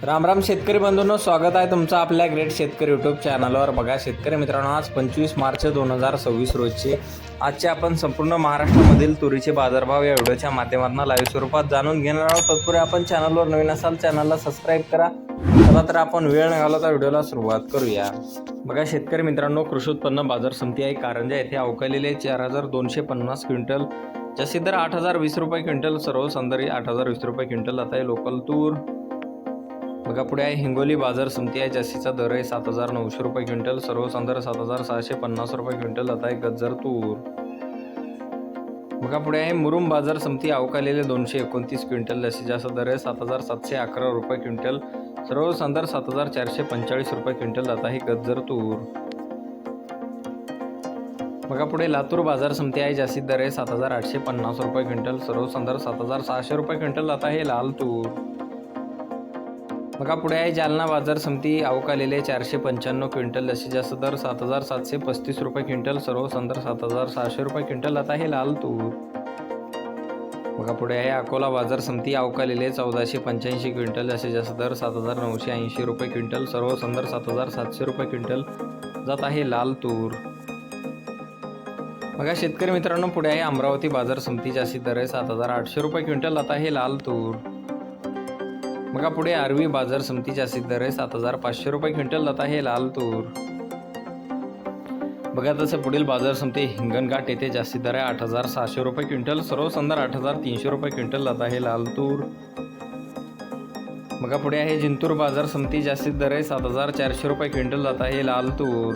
राम राम शेतकरी बंधूंनो, स्वागत आहे तुमचं आपल्या ग्रेट शेतकरी यूट्यूब चॅनलवर। बघा शेतकरी मित्रांनो, आज 25 मार्च 2026 रोजी आजचे आपण संपूर्ण महाराष्ट्रामधील तुरीचे बाजारभाव या व्हिडिओच्या माध्यमातून लाईव्ह स्वरूपात जाणून घेणार आहोत। तत्पूर्वी आपण चॅनलवर नवीन असाल चॅनलला सबस्क्राईब करा। चला तर आपण वेळ न घालवता व्हिडिओला सुरुवात करूया। बघा शेतकरी मित्रांनो, कृषी उत्पन्न बाजार समिती आहे कारंजा येथे अवकालेले 4250 क्विंटल, जास्तीत दर 8020 रुपये क्विंटल, सर्व संदर्भी 8020 रुपये क्विंटल आता आहे लोकल तूर। बघा पुढे आहे हिंगोली बाजार समिती आहे, जास्तीचा दर आहे 7900 रुपये क्विंटल, सर्व संदर्भ 7650 रुपये क्विंटल आता आहे गज्जर तूर। बघा पुढे आहे मुरुम बाजार समिती अवकालेले 229 क्विंटल, जास्तीत जास्त दर आहे 7711 रुपये क्विंटल, सर्व संदर्भ 7445 रुपये क्विंटल आता आहे गज्जर तूर। बघा पुढे लातूर बाजार समिती आहे, जास्तीत दर आहे 7850 रुपये क्विंटल, सर्व संदर्भ 7600 रुपये क्विंटल आता आहे लाल तूर। बघा पुढे आहे जालना बाजार समिती अवकालेले 495 क्विंटल, जास्तीत जास्त दर 7735 रुपये क्विंटल, सर्व संदर्भ 7600 रुपये क्विंटल आता आहे लाल तूर। बघा पुढे आहे अकोला बाजार समिती अवकालेले 1485 क्विंटल, जास्तीत जास्त दर 7980 रुपये क्विंटल, सर्व संदर्भ 7700 रुपये क्विंटल जात आहे लाल तूर। बघा शेतकरी मित्रांनो, पुढे आहे अमरावती बाजार समिती, जास्तीत दर आहे 7800 रुपये क्विंटल आता आहे लाल तूर। बघा पुढे आर्वी बाजार समिती, जास्तीत दर आहे 7500 रुपये क्विंटल जात आहे लाल तूर। बघा तसे पुढील बाजार समिती हिंगणघाट येथे जास्तीत दर आहे 8600 रुपये क्विंटल, सर्व संदर्भ 8300 रुपये क्विंटल जात आहे लाल तूर। बघा पुढे आहे जिंतूर बाजार समिती, जास्तीत दर आहे 7400 रुपये क्विंटल जात आहे लाल तूर।